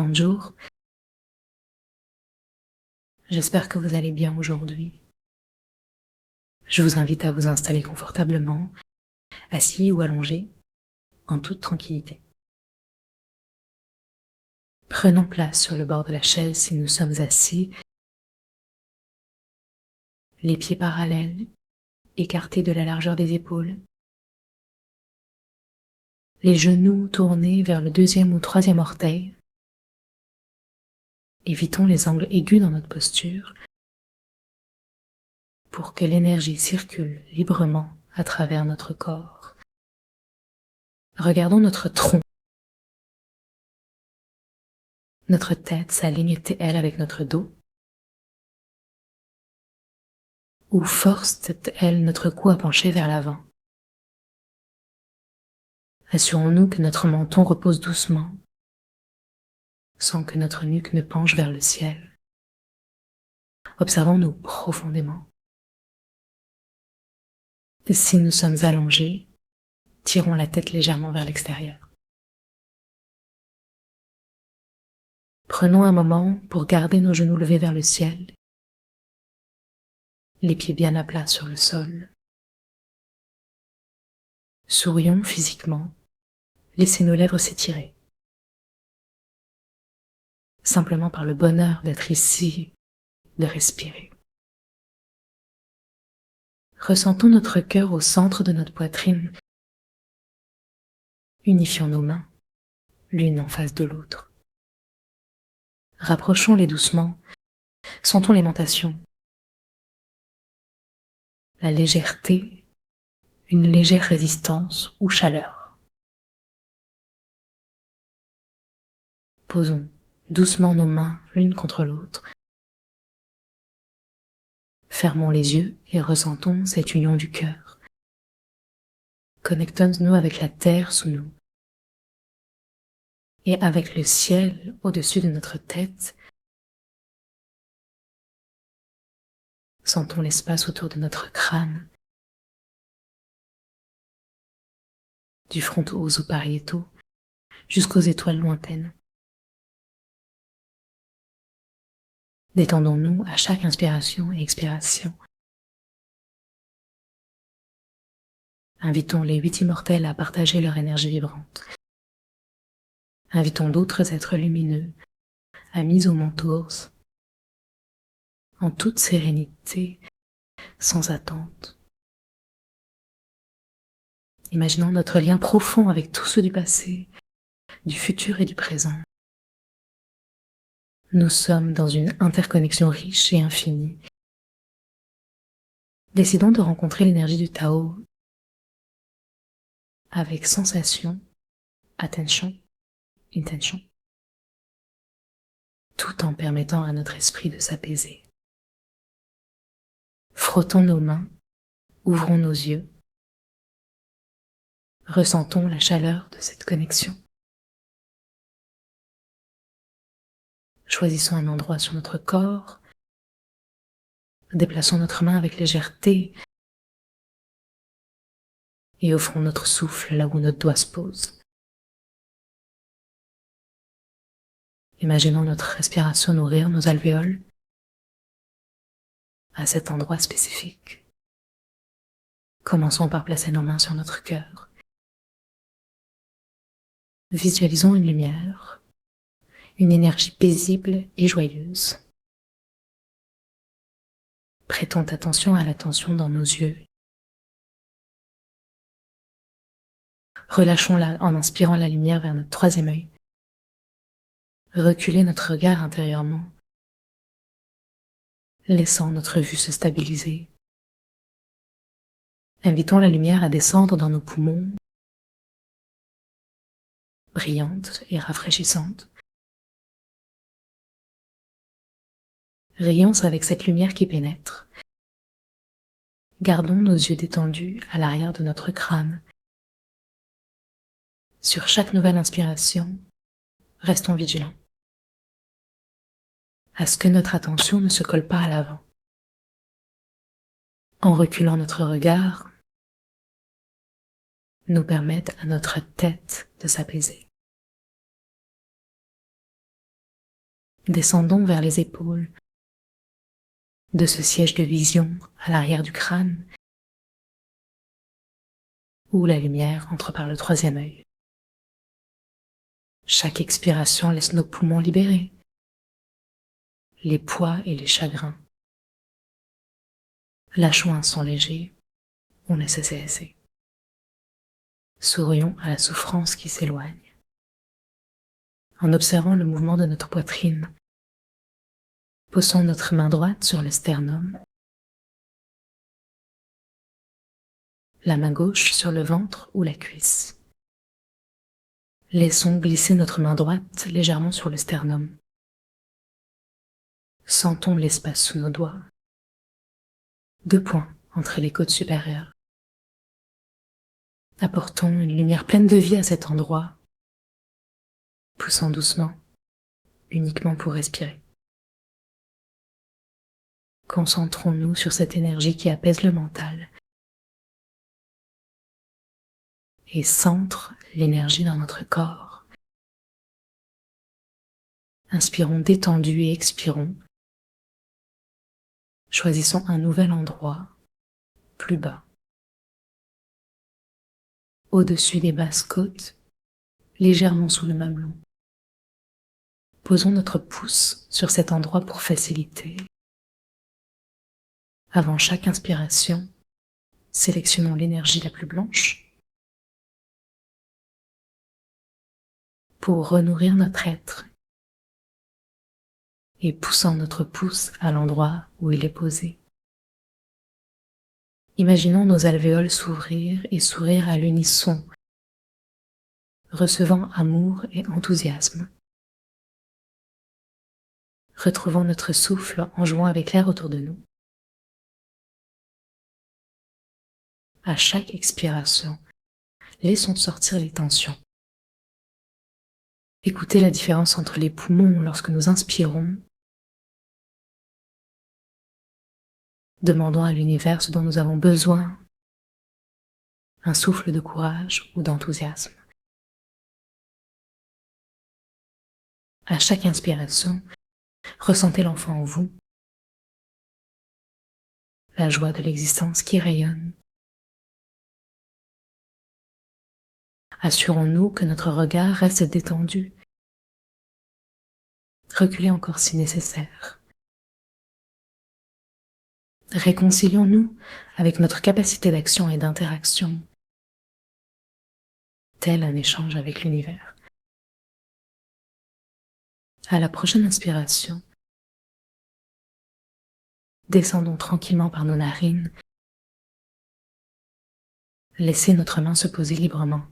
Bonjour, j'espère que vous allez bien aujourd'hui. Je vous invite à vous installer confortablement, assis ou allongé, en toute tranquillité. Prenons place sur le bord de la chaise si nous sommes assis, les pieds parallèles, écartés de la largeur des épaules, les genoux tournés vers le deuxième ou troisième orteil. Évitons les angles aigus dans notre posture pour que l'énergie circule librement à travers notre corps. Regardons notre tronc. Notre tête s'aligne-t-elle avec notre dos? Ou force-t-elle notre cou à pencher vers l'avant? Assurons-nous que notre menton repose doucement, sans que notre nuque ne penche vers le ciel. Observons-nous profondément. Et si nous sommes allongés, tirons la tête légèrement vers l'extérieur. Prenons un moment pour garder nos genoux levés vers le ciel, les pieds bien à plat sur le sol. Sourions physiquement, laissez nos lèvres s'étirer. Simplement par le bonheur d'être ici, de respirer. Ressentons notre cœur au centre de notre poitrine. Unifions nos mains, l'une en face de l'autre. Rapprochons-les doucement, sentons l'aimantation, la légèreté, une légère résistance ou chaleur. Posons doucement nos mains l'une contre l'autre. Fermons les yeux et ressentons cette union du cœur. Connectons-nous avec la terre sous nous et avec le ciel au-dessus de notre tête. Sentons l'espace autour de notre crâne, du fronton aux pariétaux jusqu'aux étoiles lointaines. Détendons-nous à chaque inspiration et expiration. Invitons les 8 immortels à partager leur énergie vibrante. Invitons d'autres êtres lumineux, amis ou mentors, en toute sérénité, sans attente. Imaginons notre lien profond avec tous ceux du passé, du futur et du présent. Nous sommes dans une interconnexion riche et infinie. Décidons de rencontrer l'énergie du Tao avec sensation, attention, intention, tout en permettant à notre esprit de s'apaiser. Frottons nos mains, ouvrons nos yeux, ressentons la chaleur de cette connexion. Choisissons un endroit sur notre corps, déplaçons notre main avec légèreté et offrons notre souffle là où notre doigt se pose. Imaginons notre respiration nourrir nos alvéoles à cet endroit spécifique. Commençons par placer nos mains sur notre cœur. Visualisons une lumière, une énergie paisible et joyeuse. Prêtons attention à la tension dans nos yeux. Relâchons-la en inspirant la lumière vers notre troisième œil. Reculez notre regard intérieurement, laissant notre vue se stabiliser. Invitons la lumière à descendre dans nos poumons, brillante et rafraîchissante. Rayons avec cette lumière qui pénètre. Gardons nos yeux détendus à l'arrière de notre crâne. Sur chaque nouvelle inspiration, restons vigilants, à ce que notre attention ne se colle pas à l'avant. En reculant notre regard, nous permettent à notre tête de s'apaiser. Descendons vers les épaules, de ce siège de vision à l'arrière du crâne, où la lumière entre par le troisième œil. Chaque expiration laisse nos poumons libérés, les poids et les chagrins. Lâchons un son léger, on laisse cesser. Sourions à la souffrance qui s'éloigne, en observant le mouvement de notre poitrine. Posons notre main droite sur le sternum, la main gauche sur le ventre ou la cuisse. Laissons glisser notre main droite légèrement sur le sternum. Sentons l'espace sous nos doigts. 2 points entre les côtes supérieures. Apportons une lumière pleine de vie à cet endroit. Poussons doucement, uniquement pour respirer. Concentrons-nous sur cette énergie qui apaise le mental et centre l'énergie dans notre corps. Inspirons détendu et expirons. Choisissons un nouvel endroit, plus bas. Au-dessus des basses côtes, légèrement sous le mamelon. Posons notre pouce sur cet endroit pour faciliter. Avant chaque inspiration, sélectionnons l'énergie la plus blanche pour renourrir notre être et poussant notre pouce à l'endroit où il est posé. Imaginons nos alvéoles s'ouvrir et sourire à l'unisson, recevant amour et enthousiasme. Retrouvons notre souffle en jouant avec l'air autour de nous. À chaque expiration, laissons sortir les tensions. Écoutez la différence entre les poumons lorsque nous inspirons. Demandons à l'univers ce dont nous avons besoin, un souffle de courage ou d'enthousiasme. À chaque inspiration, ressentez l'enfant en vous, la joie de l'existence qui rayonne. Assurons-nous que notre regard reste détendu. Reculez encore si nécessaire. Réconcilions-nous avec notre capacité d'action et d'interaction, tel un échange avec l'univers. À la prochaine inspiration, descendons tranquillement par nos narines. Laissez notre main se poser librement.